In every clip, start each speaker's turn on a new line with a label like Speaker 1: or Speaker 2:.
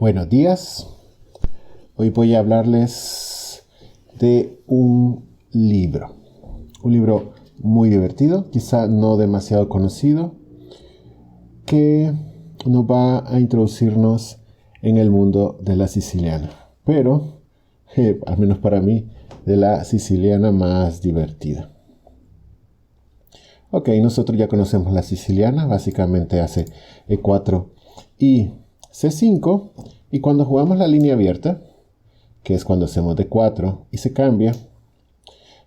Speaker 1: Buenos días. Hoy voy a hablarles de un libro muy divertido, quizá no demasiado conocido, que nos va a introducirnos en el mundo de la siciliana, pero, al menos para mí, de la siciliana más divertida. Ok, nosotros ya conocemos la siciliana, básicamente hace E4 y C5, y cuando jugamos la línea abierta, que es cuando hacemos D4 y se cambia,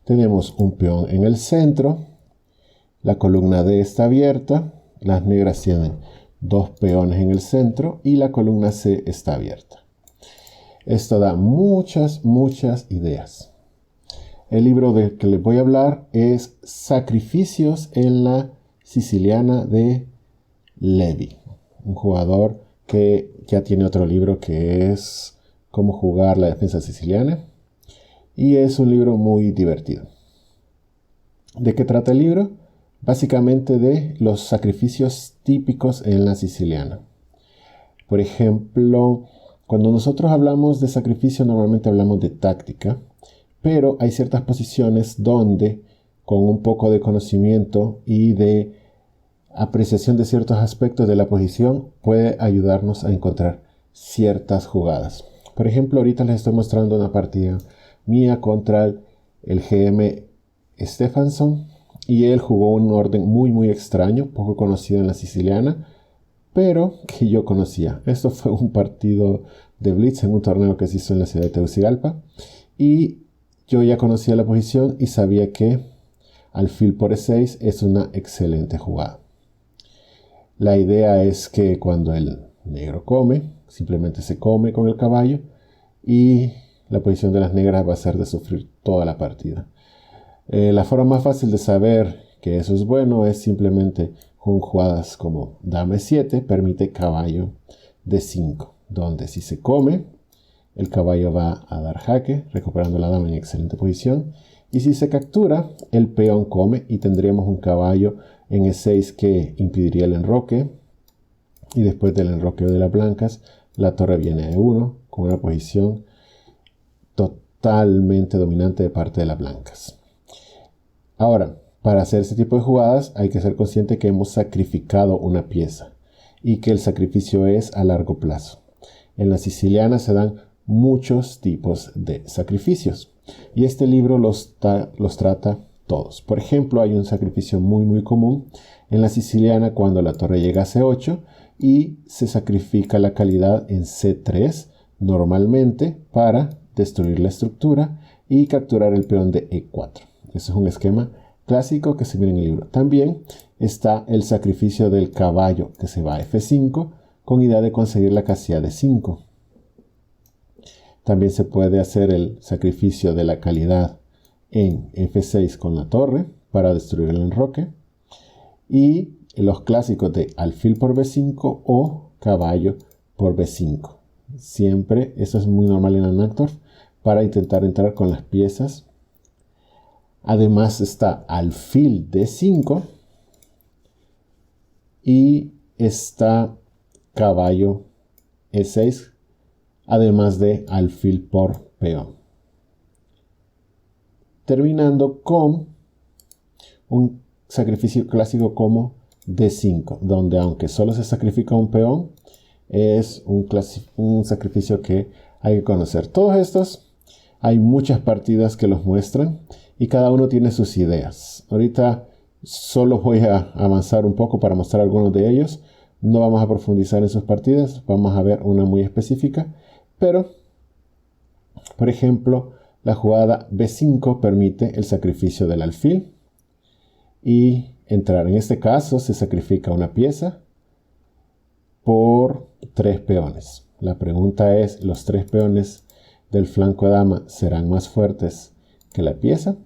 Speaker 1: tenemos un peón en el centro, la columna D está abierta, las negras tienen dos peones en el centro y la columna C está abierta. Esto da muchas ideas. El libro del que les voy a hablar es Sacrificios en la Siciliana de Levi, un jugador que ya tiene otro libro que es Cómo jugar la defensa siciliana, y es un libro muy divertido. ¿De qué trata el libro? Básicamente de los sacrificios típicos en la siciliana. Por ejemplo, cuando nosotros hablamos de sacrificio normalmente hablamos de táctica, pero hay ciertas posiciones donde con un poco de conocimiento y de apreciación de ciertos aspectos de la posición puede ayudarnos a encontrar ciertas jugadas. Por ejemplo, ahorita les estoy mostrando una partida mía contra el GM Stefansson, y él jugó un orden muy extraño, poco conocido en la siciliana, pero que yo conocía. Esto fue un partido de Blitz en un torneo que se hizo en la ciudad de Tegucigalpa, y yo ya conocía la posición y sabía que alfil por E6 es una excelente jugada. La idea es que cuando el negro come, simplemente se come con el caballo, y la posición de las negras va a ser de sufrir toda la partida. La forma más fácil de saber que eso es bueno es simplemente con jugadas como dama E7 permite caballo D5, donde si se come, el caballo va a dar jaque, recuperando la dama en excelente posición, y si se captura, el peón come y tendríamos un caballo en E6 que impediría el enroque, y después del enroqueo de las blancas, la torre viene a E1 con una posición totalmente dominante de parte de las blancas. Ahora, para hacer este tipo de jugadas hay que ser consciente que hemos sacrificado una pieza y que el sacrificio es a largo plazo. En la siciliana se dan muchos tipos de sacrificios y este libro los trata todos. Por ejemplo, hay un sacrificio muy común en la siciliana cuando la torre llega a C8 y se sacrifica la calidad en C3 normalmente para destruir la estructura y capturar el peón de E4. Ese es un esquema clásico que se ve en el libro. También está el sacrificio del caballo que se va a F5 con idea de conseguir la casilla de 5. También se puede hacer el sacrificio de la calidad en F6 con la torre para destruir el enroque. Y los clásicos de alfil por B5 o caballo por B5. Siempre, eso es muy normal en Anactorf, para intentar entrar con las piezas. Además está alfil D5 y está caballo E6, además de alfil por peón. Terminando con un sacrificio clásico como D5, donde aunque solo se sacrifica un peón, es un sacrificio que hay que conocer. Todos estos, hay muchas partidas que los muestran y cada uno tiene sus ideas. Ahorita solo voy a avanzar un poco para mostrar algunos de ellos. No vamos a profundizar en sus partidas, vamos a ver una muy específica, pero, por ejemplo, la jugada B5 permite el sacrificio del alfil y entrar. En este caso se sacrifica una pieza por 3 peones. La pregunta es, ¿los 3 peones del flanco de dama serán más fuertes que la pieza?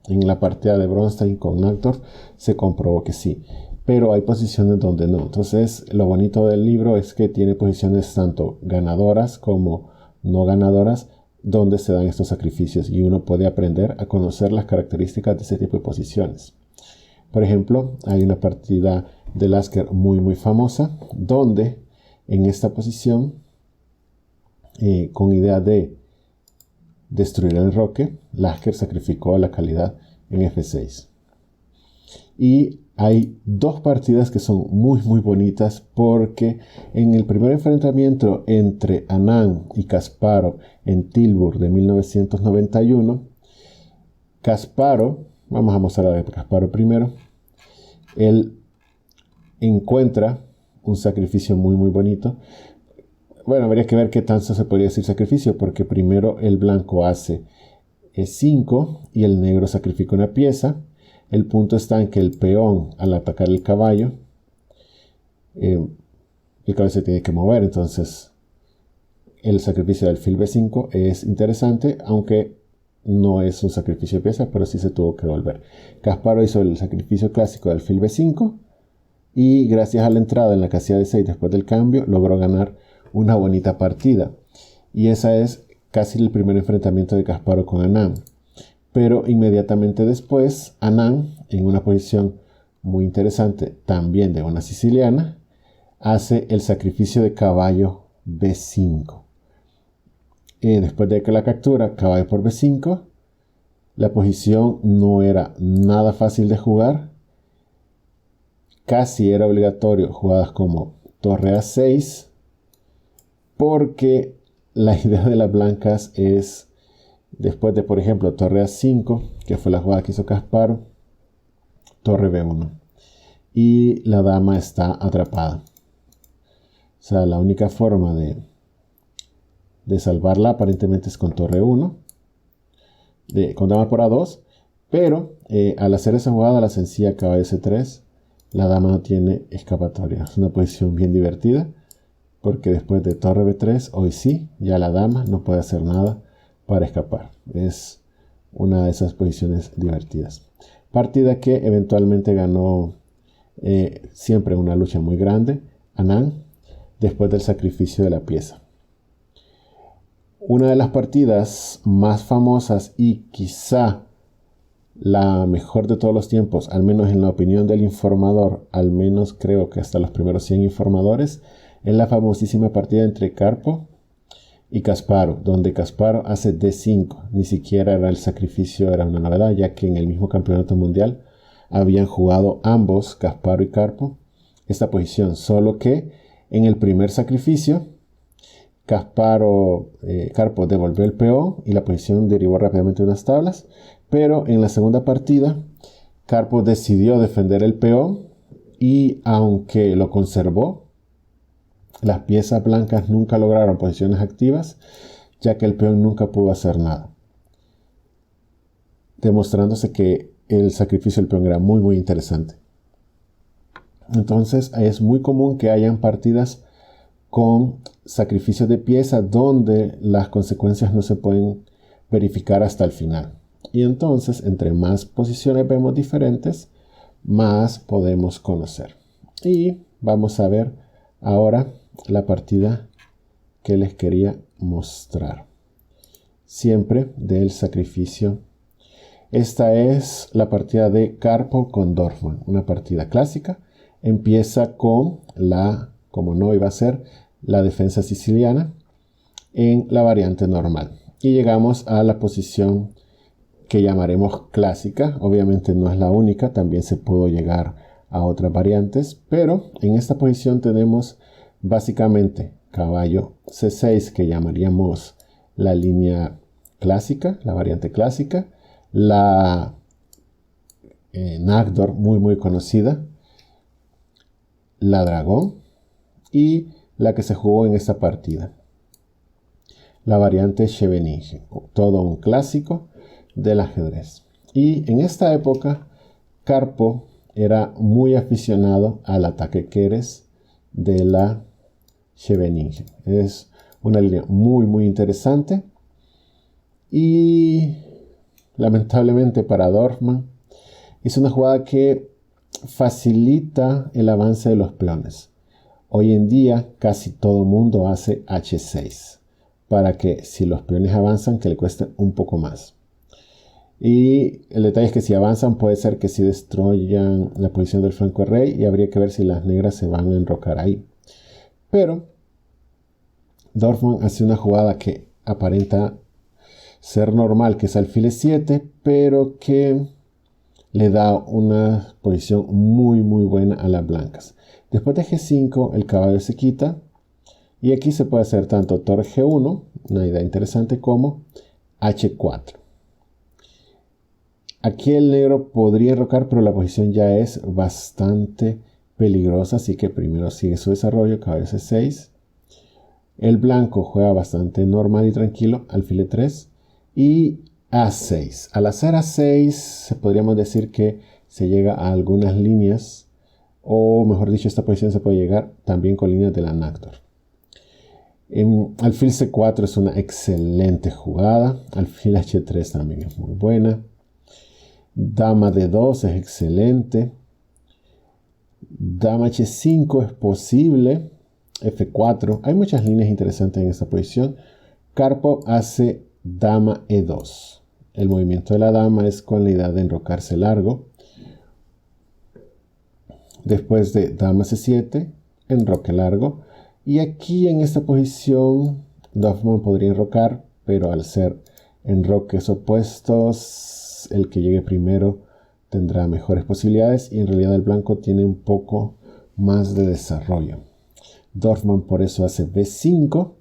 Speaker 1: En la partida de Bronstein con Nagtorf se comprobó que sí, pero hay posiciones donde no. Entonces, lo bonito del libro es que tiene posiciones tanto ganadoras como no ganadoras donde se dan estos sacrificios y uno puede aprender a conocer las características de ese tipo de posiciones. Por ejemplo, hay una partida de Lasker muy famosa donde en esta posición con idea de destruir el enroque, Lasker sacrificó la calidad en F6. Y hay dos partidas que son muy bonitas porque en el primer enfrentamiento entre Anand y Kasparov en Tilburg de 1991, Kasparov, vamos a mostrar a Kasparov primero, él encuentra un sacrificio muy bonito. Bueno, habría que ver qué tanto se podría decir sacrificio, porque primero el blanco hace E5 y el negro sacrifica una pieza. El punto está en que el peón, al atacar el caballo se tiene que mover. Entonces, el sacrificio del alfil B5 es interesante, aunque no es un sacrificio de pieza, pero sí se tuvo que volver. Kasparov hizo el sacrificio clásico del alfil B5 y gracias a la entrada en la casilla de 6 después del cambio, logró ganar una bonita partida. Y esa es casi el primer enfrentamiento de Kasparov con Anand. Pero inmediatamente después, Anand, en una posición muy interesante, también de una siciliana, hace el sacrificio de caballo B5. Después de que la captura, caballo por B5, la posición no era nada fácil de jugar. Casi era obligatorio jugadas como torre A6, porque la idea de las blancas es, después de, por ejemplo, torre A5, que fue la jugada que hizo Kasparov, torre B1. Y la dama está atrapada. O sea, la única forma de salvarla aparentemente es con torre 1, con dama por A2, pero al hacer esa jugada, la sencilla caballo C3, la dama no tiene escapatoria. Es una posición bien divertida, porque después de torre B3, hoy sí, ya la dama no puede hacer nada para escapar. Es una de esas posiciones divertidas. Partida que eventualmente ganó siempre una lucha muy grande, Anand, después del sacrificio de la pieza. Una de las partidas más famosas y quizá la mejor de todos los tiempos, al menos en la opinión del informador, al menos creo que hasta los primeros 100 informadores, es la famosísima partida entre Karpov y Kasparov, donde Kasparov hace D5. Ni siquiera era el sacrificio, era una novedad, ya que en el mismo campeonato mundial habían jugado ambos, Kasparov y Karpov, esta posición, solo que en el primer sacrificio Karpov devolvió el peón y la posición derivó rápidamente unas tablas, pero en la segunda partida Karpov decidió defender el peón y aunque lo conservó, las piezas blancas nunca lograron posiciones activas, ya que el peón nunca pudo hacer nada, demostrándose que el sacrificio del peón era muy interesante. Entonces es muy común que hayan partidas con sacrificios de piezas donde las consecuencias no se pueden verificar hasta el final. Y entonces, entre más posiciones vemos diferentes, más podemos conocer. Y vamos a ver ahora la partida que les quería mostrar. Siempre del sacrificio. Esta es la partida de Karpov con Dorfman, una partida clásica. Empieza con como no iba a ser, la defensa siciliana en la variante normal. Y llegamos a la posición que llamaremos clásica. Obviamente no es la única, también se pudo llegar a otras variantes, pero en esta posición tenemos básicamente caballo C6, que llamaríamos la línea clásica, la variante clásica, la Nagdor muy conocida, la dragón y la que se jugó en esta partida, la variante Scheveningen, todo un clásico del ajedrez. Y en esta época Karpov era muy aficionado al ataque Keres de la Scheveningen. Es una línea muy interesante y lamentablemente para Dorfman es una jugada que facilita el avance de los peones. Hoy en día casi todo mundo hace H6 para que si los peones avanzan que le cueste un poco más. Y el detalle es que si avanzan puede ser que si destruyan la posición del flanco de rey y habría que ver si las negras se van a enrocar ahí. Pero Dorfman hace una jugada que aparenta ser normal, que es alfil E7, pero que le da una posición muy buena a las blancas. Después de G5 el caballo se quita y aquí se puede hacer tanto torre G1, una idea interesante, como H4. Aquí el negro podría enrocar, pero la posición ya es bastante peligrosa, así que primero sigue su desarrollo, caballo C6. El blanco juega bastante normal y tranquilo, alfil E3 y A6. Al hacer A6, podríamos decir que se llega a algunas líneas, o mejor dicho, esta posición se puede llegar también con líneas de la Nakhtor. Alfil C4 es una excelente jugada, alfil H3 también es muy buena, dama D2 es excelente, dama H5 es posible, F4, hay muchas líneas interesantes en esta posición. Karpov hace dama E2. El movimiento de la dama es con la idea de enrocarse largo. Después de dama C7, enroque largo. Y aquí en esta posición, Dorfman podría enrocar, pero al ser enroques opuestos, el que llegue primero tendrá mejores posibilidades y en realidad el blanco tiene un poco más de desarrollo. Dorfman por eso hace B5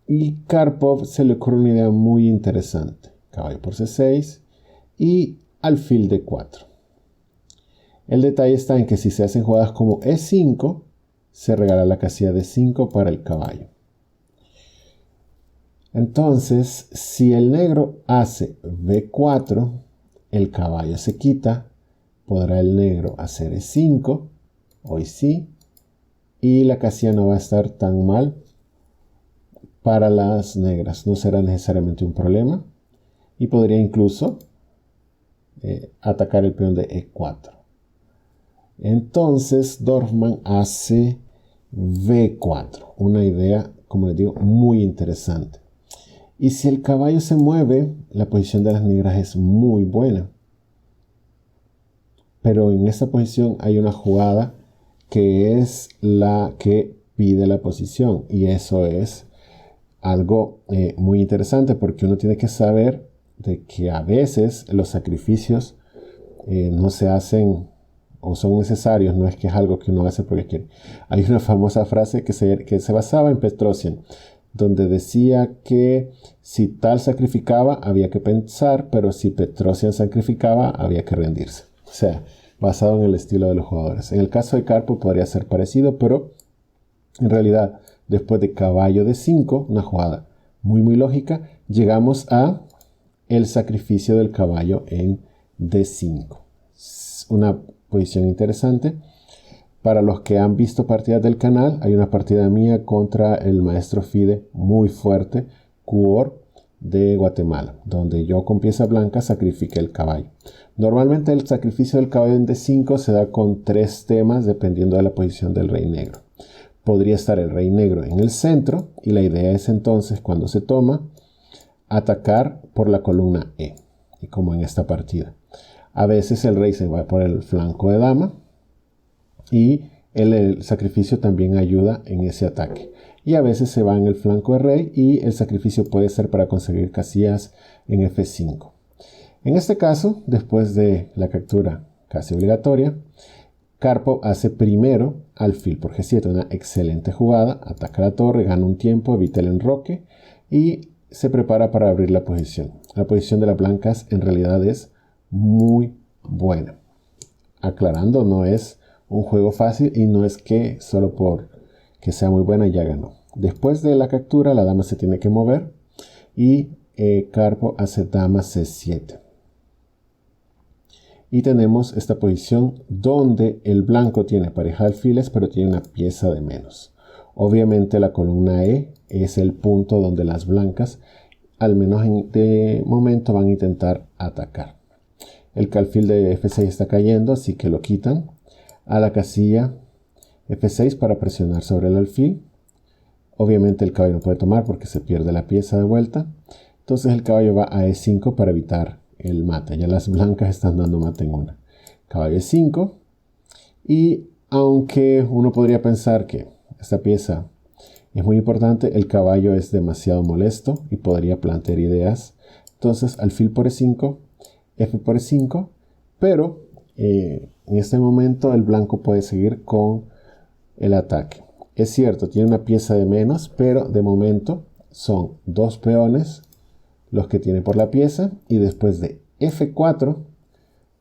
Speaker 1: y Karpov se le ocurre una idea muy interesante. Caballo por C6 y alfil D4. El detalle está en que si se hacen jugadas como E5, se regala la casilla D5 para el caballo. Entonces, si el negro hace B4, el caballo se quita, podrá el negro hacer E5, hoy sí, y la casilla no va a estar tan mal para las negras, no será necesariamente un problema y podría incluso atacar el peón de E4. Entonces Dorfman hace B4, una idea, como les digo, muy interesante. Y si el caballo se mueve, la posición de las negras es muy buena. Pero en esta posición hay una jugada que es la que pide la posición. Y eso es algo muy interesante porque uno tiene que saber de que a veces los sacrificios no se hacen o son necesarios, no es que es algo que uno hace porque quiere. Hay una famosa frase que se basaba en Petrosian, donde decía que si tal sacrificaba había que pensar, pero si Petrosian sacrificaba había que rendirse. O sea, basado en el estilo de los jugadores. En el caso de Karpov podría ser parecido, pero en realidad después de caballo D5, una jugada muy lógica, llegamos a el sacrificio del caballo en D5. Una posición interesante. Para los que han visto partidas del canal, hay una partida mía contra el maestro Fide muy fuerte, Cuor de Guatemala, donde yo con pieza blanca sacrifiqué el caballo. Normalmente el sacrificio del caballo en D5 se da con 3 temas dependiendo de la posición del rey negro. Podría estar el rey negro en el centro y la idea es entonces, cuando se toma, atacar por la columna E, y como en esta partida. A veces el rey se va por el flanco de dama y el sacrificio también ayuda en ese ataque. Y a veces se va en el flanco de rey y el sacrificio puede ser para conseguir casillas en F5. En este caso, después de la captura casi obligatoria, Karpov hace primero alfil por G7, una excelente jugada, ataca la torre, gana un tiempo, evita el enroque y se prepara para abrir la posición. La posición de las blancas en realidad es muy buena. Aclarando, no es un juego fácil y no es que solo por que sea muy buena ya ganó. Después de la captura, la dama se tiene que mover y Karpov hace dama C7. Y tenemos esta posición donde el blanco tiene pareja de alfiles, pero tiene una pieza de menos. Obviamente la columna E es el punto donde las blancas, al menos de momento, van a intentar atacar. El alfil de F6 está cayendo, así que lo quitan a la casilla F6 para presionar sobre el alfil. Obviamente el caballo no puede tomar porque se pierde la pieza de vuelta. Entonces el caballo va a E5 para evitar el mate. Ya las blancas están dando mate en una. Caballo E5. Y aunque uno podría pensar que esta pieza Es muy importante, el caballo es demasiado molesto y podría plantear ideas. Entonces, alfil por E5, F por E5, pero en este momento el blanco puede seguir con el ataque. Es cierto, tiene una pieza de menos, pero de momento son 2 peones los que tiene por la pieza, y después de F4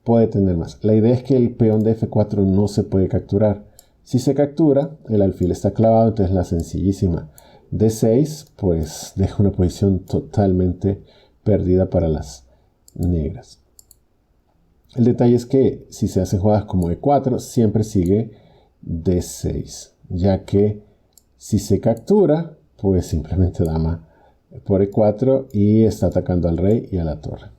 Speaker 1: puede tener más. La idea es que el peón de F4 no se puede capturar. Si se captura, el alfil está clavado, entonces la sencillísima D6 pues deja una posición totalmente perdida para las negras. El detalle es que si se hacen jugadas como E4, siempre sigue D6, ya que si se captura, pues simplemente dama por E4 y está atacando al rey y a la torre.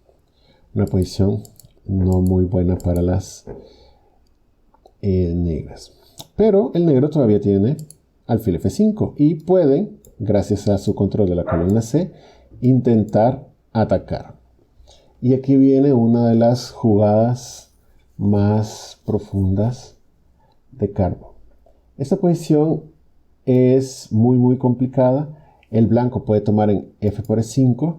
Speaker 1: Una posición no muy buena para las negras. Pero el negro todavía tiene alfil F5 y puede, gracias a su control de la columna C, intentar atacar. Y aquí viene una de las jugadas más profundas de Karpov. Esta posición es muy complicada. El blanco puede tomar en F por E5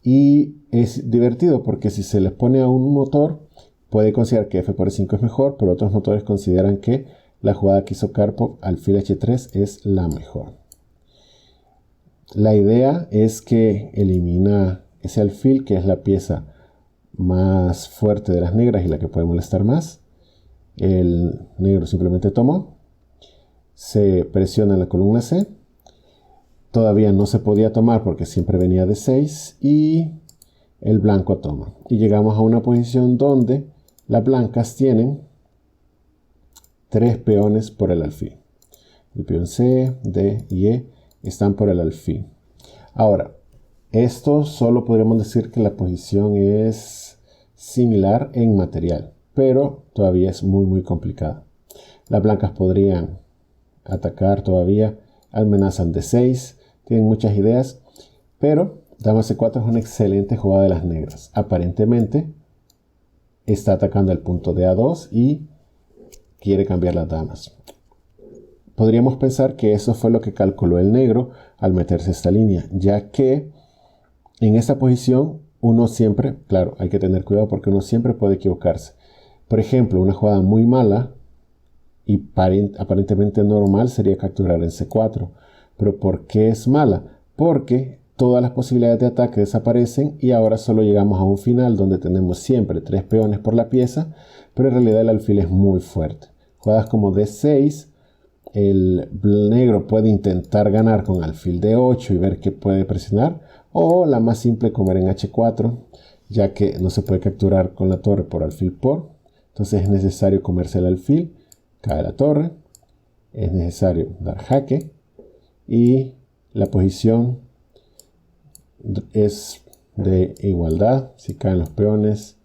Speaker 1: y es divertido porque si se les pone a un motor puede considerar que F por E5 es mejor, pero otros motores consideran que la jugada que hizo Karpov, alfil H3, es la mejor. La idea es que elimina ese alfil, que es la pieza más fuerte de las negras y la que puede molestar más. El negro simplemente tomó, se presiona en la columna C, todavía no se podía tomar porque siempre venía de 6 y el blanco toma. Y llegamos a una posición donde las blancas tienen 3 peones por el alfil. El peón C, D y E están por el alfil. Ahora, esto solo podríamos decir que la posición es similar en material, pero todavía es muy complicada. Las blancas podrían atacar todavía, amenazan D6, tienen muchas ideas, pero dama C4 es una excelente jugada de las negras. Aparentemente está atacando el punto de A2 y quiere cambiar las damas. Podríamos pensar que eso fue lo que calculó el negro al meterse esta línea, ya que en esta posición uno siempre, claro, hay que tener cuidado porque uno siempre puede equivocarse. Por ejemplo, una jugada muy mala y aparentemente normal sería capturar en C4. ¿Pero por qué es mala? Porque todas las posibilidades de ataque desaparecen y ahora solo llegamos a un final donde tenemos siempre 3 peones por la pieza, pero en realidad el alfil es muy fuerte. Jugadas como D6, el negro puede intentar ganar con alfil D8 y ver qué puede presionar, o la más simple, comer en H4, ya que no se puede capturar con la torre por alfil por, entonces es necesario comerse el alfil, cae la torre, es necesario dar jaque y la posición es de igualdad. Si caen los peones,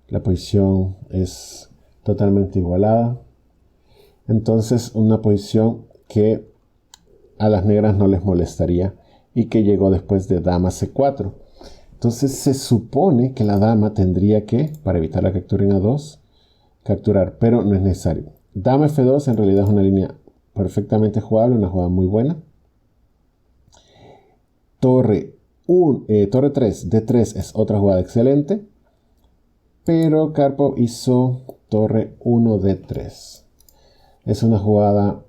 Speaker 1: la posición es totalmente igualada. Entonces, una posición que a las negras no les molestaría y que llegó después de dama C4. Entonces, se supone que la dama tendría que, para evitar la captura en A2, capturar, pero no es necesario. Dama F2 en realidad es una línea perfectamente jugable, una jugada muy buena. Torre 3, D3 es otra jugada excelente, pero Karpov hizo torre 1, D3. Es una jugada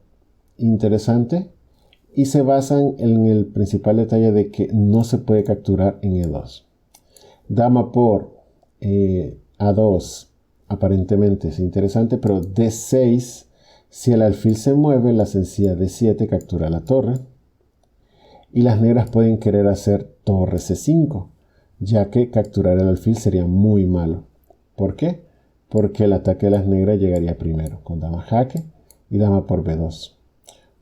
Speaker 1: interesante y se basan en el principal detalle de que no se puede capturar en E2. Dama por A2 aparentemente es interesante, pero D6, si el alfil se mueve, la sencilla D7 captura la torre. Y las negras pueden querer hacer torre C5, ya que capturar el alfil sería muy malo. ¿Por qué? Porque el ataque de las negras llegaría primero, con dama jaque y dama por B2.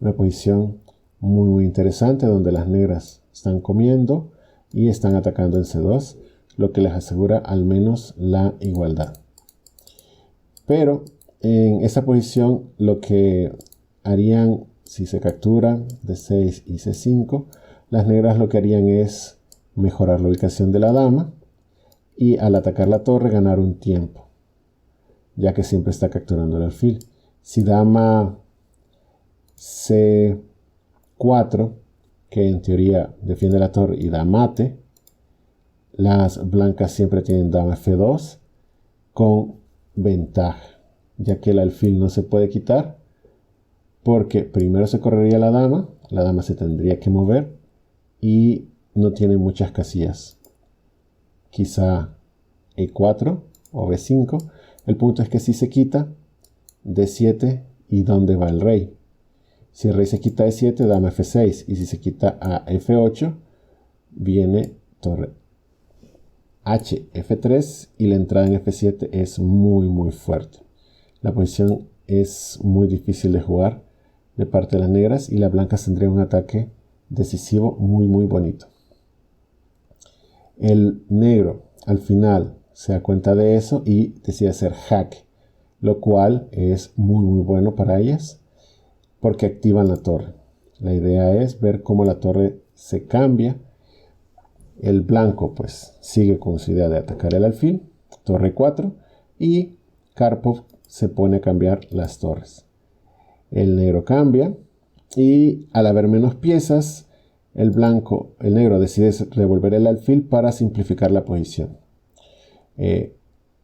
Speaker 1: Una posición muy interesante donde las negras están comiendo y están atacando en C2, lo que les asegura al menos la igualdad. Pero en esa posición lo que harían si se captura D6 y C5, las negras lo que harían es mejorar la ubicación de la dama y al atacar la torre ganar un tiempo, ya que siempre está capturando el alfil. Si dama C4 4, que en teoría defiende la torre y da mate. Las blancas siempre tienen dama F2 con ventaja, ya que el alfil no se puede quitar, porque primero se correría la dama se tendría que mover y no tiene muchas casillas. Quizá E4 o B5. El punto es que si se quita, D7, ¿y dónde va el rey? Si el rey se quita E7, dama F6, y si se quita a F8, viene torre H, F3, y la entrada en F7 es muy fuerte. La posición es muy difícil de jugar de parte de las negras, y las blancas tendrían un ataque decisivo muy bonito. El negro al final se da cuenta de eso y decide hacer jaque, lo cual es muy bueno para ellas porque activan la torre. La idea es ver cómo la torre se cambia. El blanco pues sigue con su idea de atacar el alfil, torre 4, y Karpov se pone a cambiar las torres. El negro cambia y al haber menos piezas, el negro decide revolver el alfil para simplificar la posición.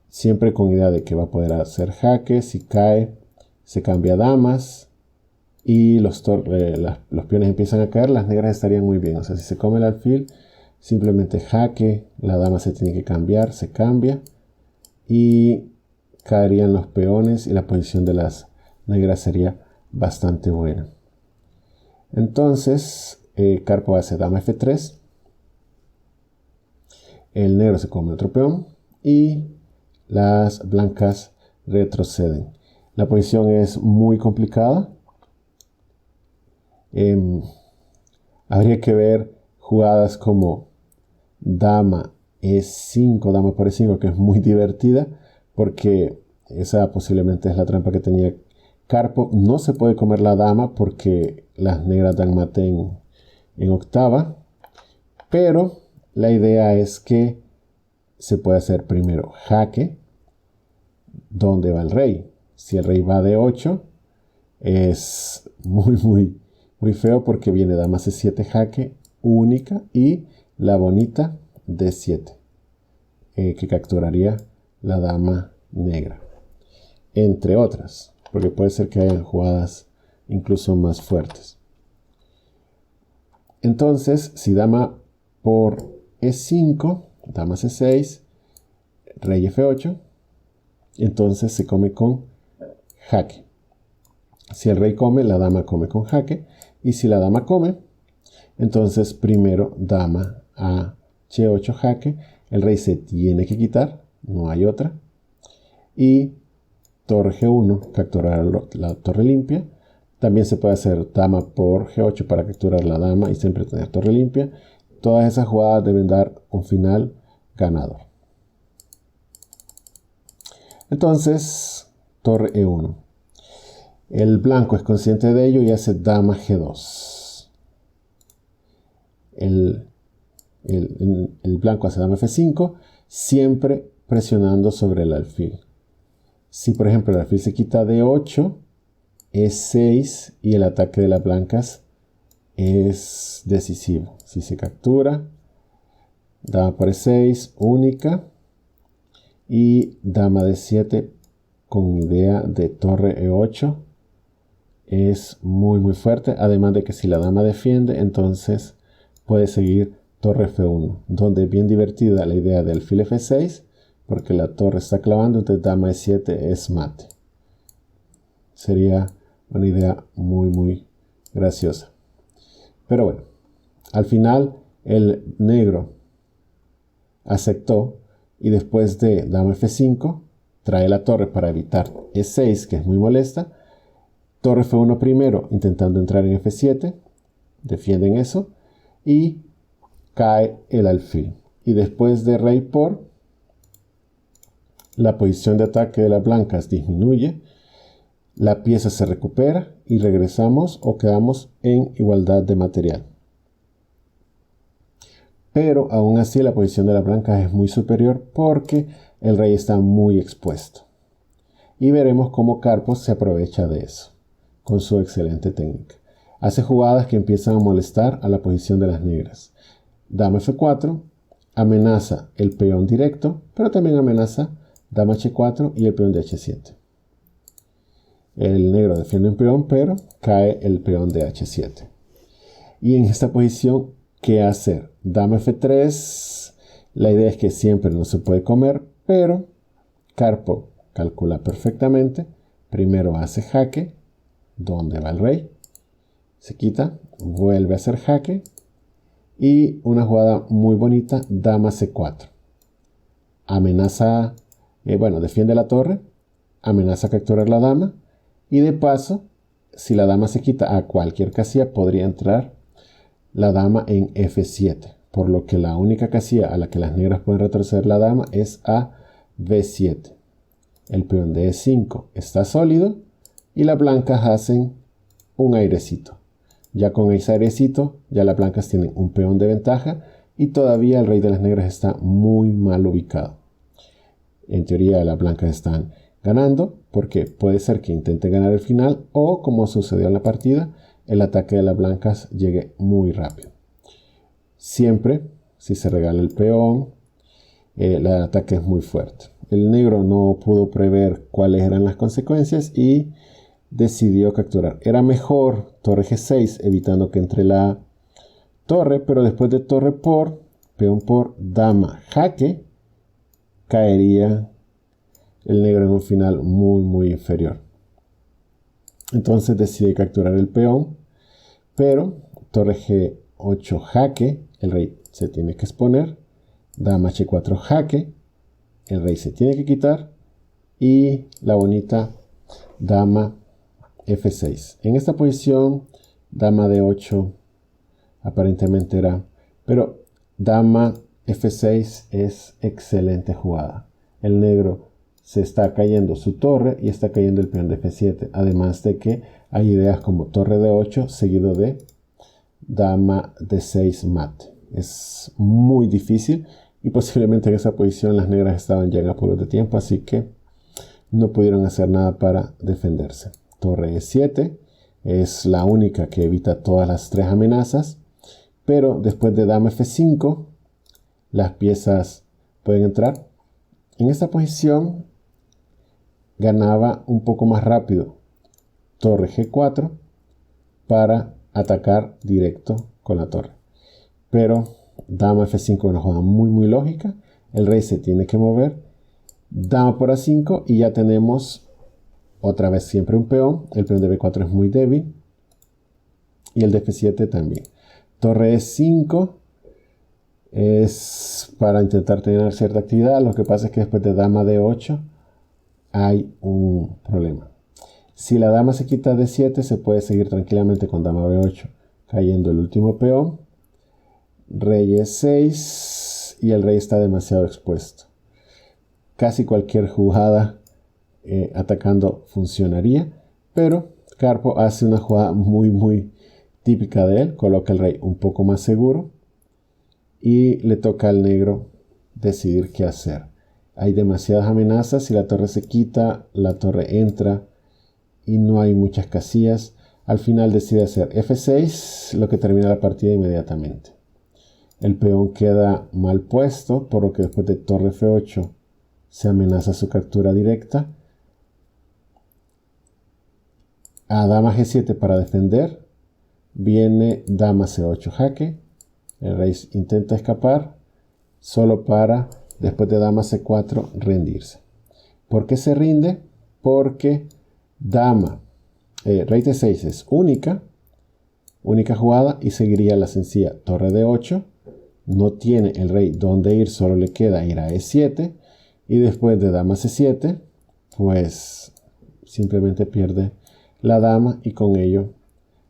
Speaker 1: Siempre con idea de que va a poder hacer jaque. Si cae, se cambia damas y los peones empiezan a caer. Las negras estarían muy bien. O sea, si se come el alfil, simplemente jaque, la dama se tiene que cambiar, se cambia y caerían los peones y la posición de las negras sería bastante buena. Entonces Karpov hace dama F3, el negro se come otro peón y las blancas retroceden. La posición es muy complicada. Habría que ver jugadas como dama E5, dama por E5, que es muy divertida, porque esa posiblemente es la trampa que tenía Karpov. No se puede comer la dama porque las negras dan mate en octava, pero la idea es que se puede hacer primero jaque. ¿Dónde va el rey? Si el rey va de 8, es muy feo porque viene dama C7 jaque única y la bonita D7, que capturaría la dama negra, entre otras, porque puede ser que haya jugadas incluso más fuertes. Entonces, si dama por E5, dama C6, rey F8, entonces se come con jaque. Si el rey come, la dama come con jaque, y si la dama come, entonces primero dama a H8 jaque, el rey se tiene que quitar, no hay otra, y torre G1 capturar la torre limpia. También se puede hacer dama por G8 para capturar la dama y siempre tener torre limpia. Todas esas jugadas deben dar un final ganador. Entonces, torre E1. El blanco es consciente de ello y hace dama G2. El blanco hace dama F5, siempre presionando sobre el alfil. Si por ejemplo el alfil se quita de 8, E6 y el ataque de las blancas es decisivo. Si se captura, dama por E6 única y dama D7 con idea de torre E8 es muy fuerte. Además de que si la dama defiende, entonces puede seguir torre F1, donde es bien divertida la idea del alfil F6 porque la torre está clavando, entonces dama E7 es mate. Sería una idea muy graciosa. Pero bueno, al final el negro aceptó y después de dama F5 trae la torre para evitar E6, que es muy molesta. Torre F1 primero intentando entrar en F7, defienden eso y cae el alfil. Y después de rey por, la posición de ataque de las blancas disminuye, la pieza se recupera y regresamos o quedamos en igualdad de material. Pero aún así la posición de las blancas es muy superior porque el rey está muy expuesto. Y veremos cómo Karpov se aprovecha de eso con su excelente técnica. hace jugadas que empiezan a molestar a la posición de las negras. Dama F4 amenaza el peón directo, pero también amenaza dama H4 y el peón de H7. El negro defiende un peón, pero cae el peón de H7. Y en esta posición, ¿qué hacer? Dama F3. La idea es que siempre no se puede comer, pero Karpov calcula perfectamente. Primero hace jaque. ¿Dónde va el rey? Se quita, vuelve a hacer jaque. Y una jugada muy bonita, dama C4. Amenaza, defiende la torre, amenaza capturar la dama. Y de paso, si la dama se quita a cualquier casilla, podría entrar la dama en F7. Por lo que la única casilla a la que las negras pueden retroceder la dama es a B7. El peón de E5 está sólido y las blancas hacen un airecito. Ya con ese airecito, ya las blancas tienen un peón de ventaja y todavía el rey de las negras está muy mal ubicado. En teoría las blancas están ganando porque puede ser que intenten ganar el final o, como sucedió en la partida, el ataque de las blancas llegue muy rápido. Siempre, si se regala el peón, el ataque es muy fuerte. El negro no pudo prever cuáles eran las consecuencias y decidió capturar. Era mejor torre G6 evitando que entre la torre, pero después de torre por, peón por, dama, jaque, caería el negro en un final muy inferior. Entonces decide capturar el peón, pero torre G8 jaque, el rey se tiene que exponer, dama H4 jaque, el rey se tiene que quitar y la bonita dama F6. En esta posición, dama D8 aparentemente era, pero dama F6 es excelente jugada. El negro se está cayendo su torre y está cayendo el peón de F7. Además de que hay ideas como torre D8 seguido de dama D6 mate. Es muy difícil y posiblemente en esa posición las negras estaban ya en apuros de tiempo, así que no pudieron hacer nada para defenderse. Torre E7 es la única que evita todas las tres amenazas, pero después de dama F5 las piezas pueden entrar. En esta posición ganaba un poco más rápido torre G4 para atacar directo con la torre, pero dama F5 es una jugada muy lógica. El rey se tiene que mover, dama por A5 y ya tenemos otra vez siempre un peón. El peón de B4 es muy débil y el de F7 también. Torre E5 es para intentar tener cierta actividad. Lo que pasa es que después de dama D8 hay un problema. Si la dama se quita D7, se puede seguir tranquilamente con dama B8, cayendo el último peón. Rey E6 y el rey está demasiado expuesto. Casi cualquier jugada atacando funcionaría, pero Karpov hace una jugada muy típica de él. Coloca el rey un poco más seguro y le toca al negro decidir qué hacer. Hay demasiadas amenazas. Si la torre se quita, la torre entra y no hay muchas casillas. Al final decide hacer F6, lo que termina la partida inmediatamente. El peón queda mal puesto, por lo que después de torre F8 se amenaza su captura directa. A dama G7 para defender. Viene dama C8 jaque. El rey intenta escapar solo para, después de dama C4, rendirse. ¿Por qué se rinde? Porque rey T6 es única jugada y seguiría la sencilla torre D8. No tiene el rey donde ir, solo le queda ir a E7 y después de dama C7 pues simplemente pierde la dama y con ello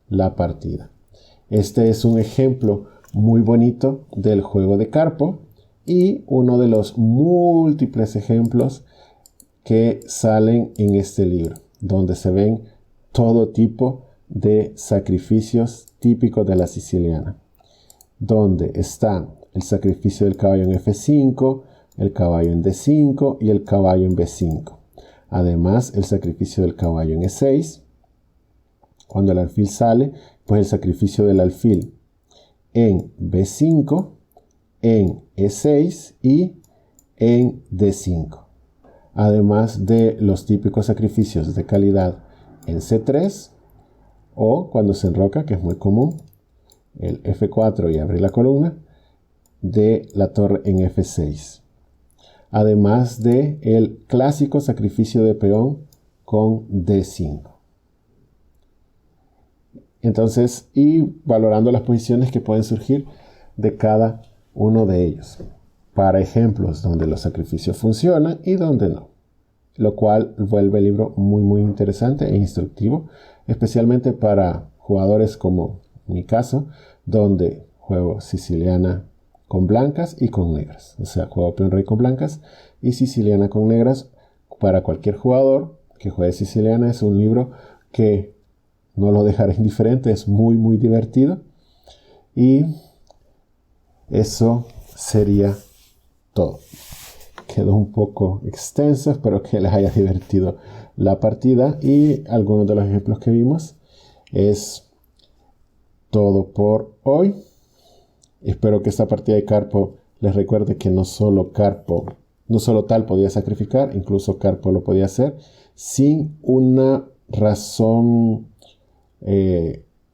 Speaker 1: la partida. Este es un ejemplo muy bonito del juego de Karpov y uno de los múltiples ejemplos que salen en este libro, donde se ven todo tipo de sacrificios típicos de la siciliana, donde está el sacrificio del caballo en F5, el caballo en D5 y el caballo en B5. Además, el sacrificio del caballo en E6, Cuando el alfil sale, pues el sacrificio del alfil en B5, en E6 y en D5. Además de los típicos sacrificios de calidad en C3 o cuando se enroca, que es muy común, el F4 y abrir la columna, de la torre en F6. Además de el clásico sacrificio de peón con D5. Entonces, y valorando las posiciones que pueden surgir de cada uno de ellos, para ejemplos donde los sacrificios funcionan y donde no, lo cual vuelve el libro muy interesante e instructivo, especialmente para jugadores como mi caso, donde juego siciliana con blancas y con negras, o sea, juego peón rey con blancas y siciliana con negras. Para cualquier jugador que juegue siciliana es un libro que no lo dejaré indiferente, es muy divertido. Y eso sería todo. Quedó un poco extenso, espero que les haya divertido la partida y algunos de los ejemplos que vimos. Es todo por hoy. Espero que esta partida de Carpo les recuerde que no solo Tal podía sacrificar, incluso Carpo lo podía hacer sin una razón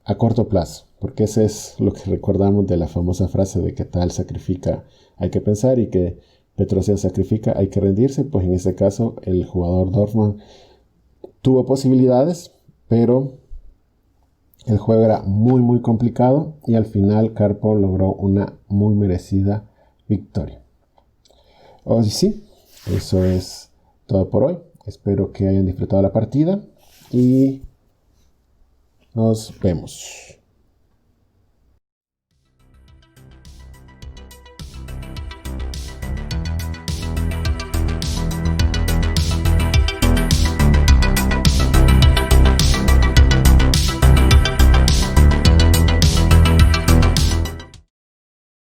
Speaker 1: a corto plazo, porque ese es lo que recordamos de la famosa frase de que Tal sacrifica, hay que pensar, y que Petrosian sacrifica, hay que rendirse. Pues en este caso el jugador Dorfman tuvo posibilidades, pero el juego era muy complicado y al final Carpo logró una muy merecida victoria. Hoy sí, eso es todo por hoy. Espero que hayan disfrutado la partida y nos vemos.